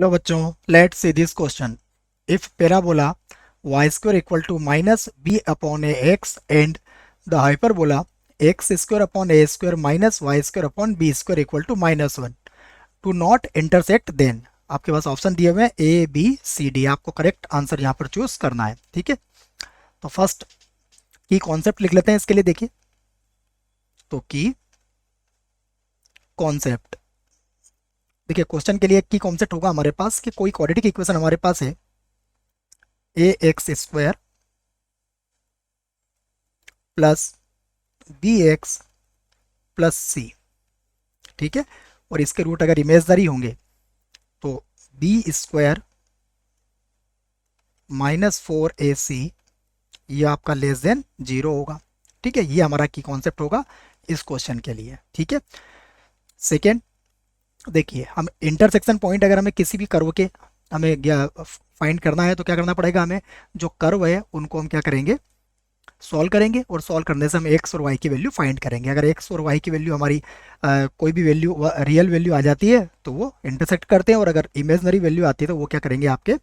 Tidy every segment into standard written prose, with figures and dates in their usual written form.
Hello बच्चों, let's see this question. If parabola y square equal to minus b upon a x and the hyperbola x square upon a square minus y square upon b square equal to minus 1 to not intersect, then आपके पास option दिए हुए हैं A B C D. आपको correct answer यहाँ पर choose करना है. ठीक है, तो फर्स्ट की कॉन्सेप्ट लिख लेते हैं इसके लिए. देखिए, तो की कॉन्सेप्ट, देखिए क्वेश्चन के लिए की कॉन्सेप्ट होगा हमारे पास कि कोई क्वाड्रेटिक इक्वेशन हमारे पास है a x square plus b x plus c. ठीक है, और इसके रूट अगर इमेजनरी होंगे तो बी स्क्वायर माइनस 4ac ये आपका लेस देन जीरो होगा. ठीक है, ये हमारा की कॉन्सेप्ट होगा इस क्वेश्चन के लिए. ठीक है, सेकेंड, देखिए हम इंटरसेक्शन पॉइंट अगर हमें किसी भी कर्व के हमें फाइंड करना है तो क्या करना पड़ेगा, हमें जो कर्व है उनको हम क्या करेंगे, सॉल्व करेंगे. और सॉल्व करने से हम एक्स और वाई की वैल्यू फाइंड करेंगे. अगर एक्स और वाई की वैल्यू हमारी कोई भी वैल्यू रियल वैल्यू आ जाती है तो वो इंटरसेक्ट करते हैं, और अगर इमेजनरी वैल्यू आती है तो वो क्या करेंगे, आपके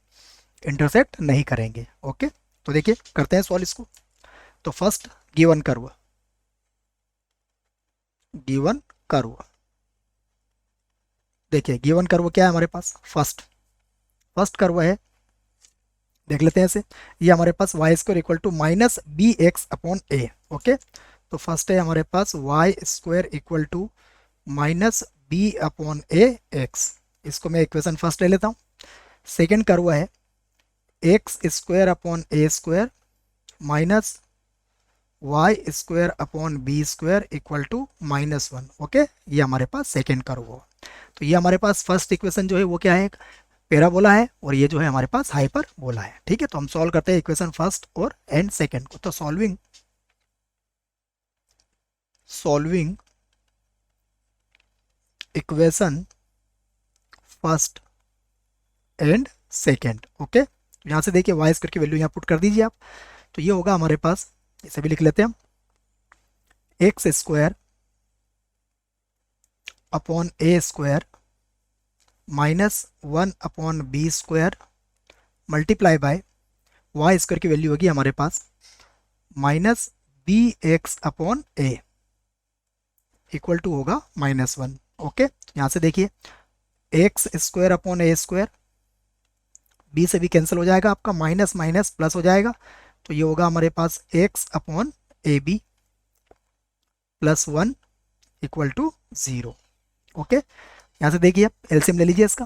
इंटरसेक्ट नहीं करेंगे. ओके, तो देखिए करते हैं सॉल्व इसको. तो first given curve, given curve, देखिए गिवन कर्व क्या है हमारे पास, फर्स्ट फर्स्ट कर्व है, देख लेते हैं इसे. ये हमारे पास y square equal to minus b x upon a. Okay, तो फर्स्ट है हमारे पास y square equal to minus b upon a x. इसको मैं इक्वेशन फर्स्ट ले लेता हूँ. सेकेंड कर्व है x square upon a square minus y square upon b square equal to minus 1. Okay, ये हमारे पास सेकेंड कर्व हो. तो ये हमारे पास फर्स्ट इक्वेशन जो है वो क्या है, पैराबोला है, और ये जो है हमारे पास हाइपरबोला है. ठीक है, तो हम सॉल्व करते हैं इक्वेशन फर्स्ट और एंड सेकेंड को. तो solving solving equation first and second. Okay, यहाँ से देखिए वाई स्क्वायर की वैल्यू यहाँ पुट कर दीजिए आप. तो ये होगा हमारे पास, इसे भी लिख लेते हैं हम, x square upon a square minus 1 upon b square multiply by y square की वैल्यू होगी हमारे पास minus b x upon a equal to होगा माइनस 1. ओके, यहाँ से देखिए x square upon a square, b से भी कैंसिल हो जाएगा, आपका माइनस माइनस प्लस हो जाएगा. तो ये होगा हमारे पास x upon a b plus 1 equal to 0. Okay, यहाँ से देखिए एलसीएम ले लीजिए इसका.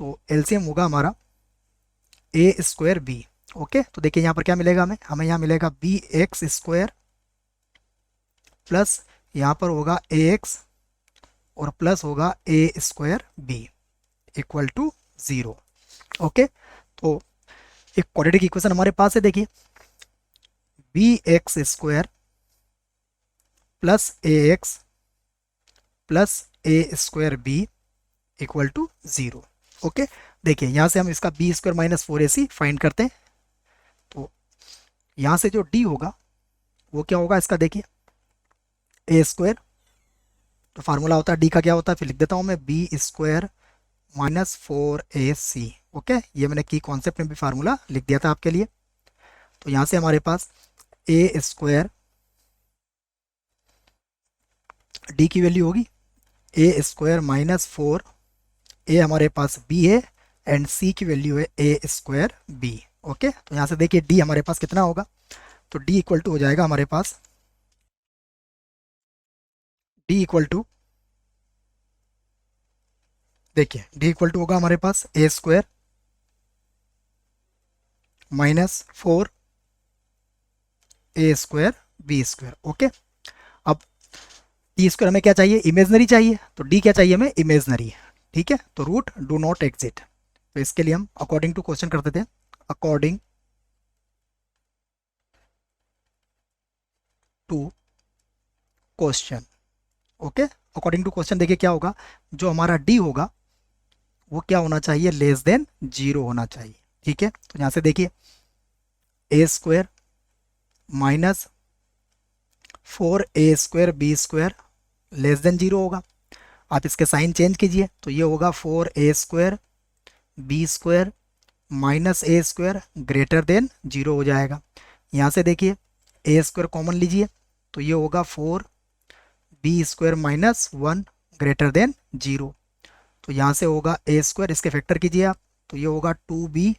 तो एलसीएम होगा हमारा ए स्क्वायर बी. ओके, तो देखिए यहाँ पर क्या मिलेगा हमें, यहाँ मिलेगा बी एक्स स्क्वायर प्लस यहाँ पर होगा ए एक्स और प्लस होगा a square b equal to 0. Okay, तो एक क्वाड्रेटिक इक्वेशन हमारे पास है. देखिए b x square plus a x plus a square b equal to 0. Okay, देखिए यहाँ से हम इसका B square minus 4ac find करते हैं. तो यहाँ से जो डी होगा वो क्या होगा इसका, देखिए ए स्क्वायर, तो फार्मूला होता है डी का क्या होता है, फिर लिख देता हूँ मैं B square minus 4ac. Okay, ये मैंने की कॉन्सेप्ट में भी फार्मूला लिख दिया था आपके लिए. तो यहाँ से हमारे पास ए स्क्वायर, डी की वैल्यू होगी ए स्क्वायर माइनस 4, ए हमारे पास बी है एंड सी की वैल्यू है ए स्क्वायर बी. ओके, तो यहाँ से देखिए डी हमारे पास कितना होगा, तो डी इक्वल टू हो जाएगा हमारे पास, डी इक्वल टू, देखिए डी इक्वल टू होगा हमारे पास ए square minus 4 a square b square. Okay, अब डी स्क्वायर हमें क्या चाहिए, इमेजनरी चाहिए, तो डी क्या चाहिए हमें, इमेजनरी. ठीक है, तो रूट डू नॉट एग्जिट. तो इसके लिए हम अकॉर्डिंग टू क्वेश्चन कर देते हैं, according to question. Okay, according to question देखिए क्या होगा, जो हमारा डी होगा वो क्या होना चाहिए, लेस देन 0 होना चाहिए. ठीक है, तो यहाँ से देखिए a square minus 4 a square b square less than 0 होगा. आप इसके साइन चेंज कीजिए, तो ये होगा 4a² b² minus a² greater than 0 हो जाएगा। यहाँ से देखिए a² कॉमन लीजिए, तो ये होगा 4b² माइनस 1 ग्रेटर देन 0। तो यहाँ से होगा a², इसके फैक्टर कीजिए आप, तो ये होगा 2b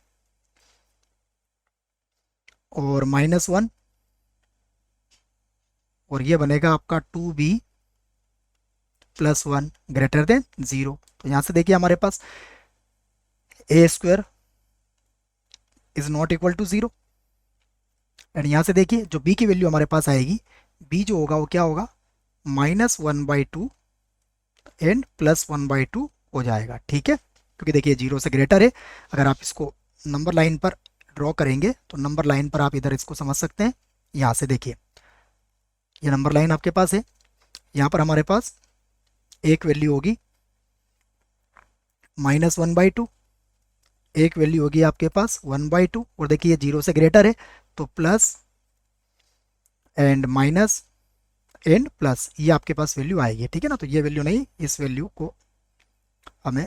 और माइनस 1, और ये बनेगा आपका 2b प्लस 1 ग्रेटर देन 0। तो यहाँ से देखिए हमारे पास a² is not equal to 0, and यहाँ से देखिए जो b की वैल्यू हमारे पास आएगी, b जो होगा वो क्या होगा, -1/2 एंड +1/2 हो जाएगा। ठीक है, क्योंकि देखिए 0 से ग्रेटर है। अगर आप इसको नंबर लाइन पर ड्रॉ करेंगे तो नंबर लाइन पर आप इधर इसको समझ सकते हैं। यहाँ से देखिए ये नंबर लाइन आपके पास है, यहाँ पर हमारे पास एक वैल्यू होगी -1/2, एक वैल्यू होगी आपके पास 1/2, और देखिए 0 से ग्रेटर है तो plus and minus and plus, ये आपके पास वैल्यू आएगी। ठीक है ना, तो ये वैल्यू नहीं, इस वैल्यू को हमें,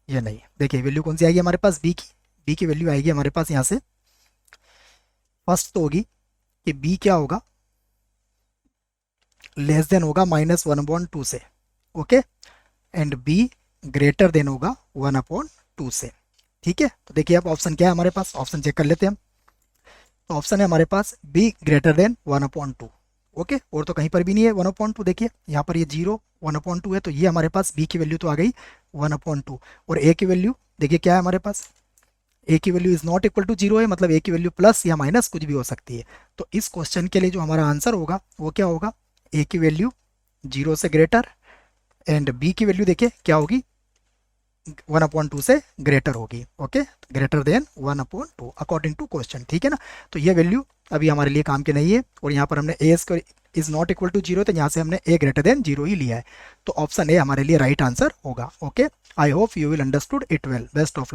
ये नहीं, देखिए वैल्यू कौन सी आएगी हमारे पास, बी की वैल्यू आएगी हमारे पास यहाँ से। फर्स्ट तो होगी कि बी क्या होगा, लेस देन होगा -1/2 से, okay, and be greater than होगा 1/2 से। ठीक है, तो देखिए अब ऑप्शन क्या है हमारे पास, ऑप्शन चेक कर लेते हैं हम। तो ऑप्शन है हमारे पास बी ग्रेटर देन 1/2, ओके, और तो कहीं पर भी नहीं है 1/2। देखिए यहाँ पर ये 0 1/2 है, तो ये हमारे पास बी की वैल्यू तो आ गई 1/2, और ए की वैल्यू देखिए क्या है हमारे पास, ए की value is not equal to 0 है, मतलब ए की वैल्यू प्लस या माइनस कुछ भी हो सकती है। तो इस क्वेश्चन के लिए जो हमारा आंसर होगा वो क्या होगा, ए की वैल्यू 0 से ग्रेटर, एंड बी की वैल्यू देखिए क्या होगी, 1/2 से ग्रेटर होगी, okay, greater than 1/2 according to question. ठीक है ना, तो ये वैल्यू अभी हमारे लिए काम की नहीं है, और यहाँ पर हमने ए इज नॉट इक्वल टू 0, तो यहाँ से हमने ए ग्रेटर देन 0 ही लिया है, तो ऑप्शन ए हमारे लिए राइट आंसर होगा। Okay, I hope you will understood it well, best of luck.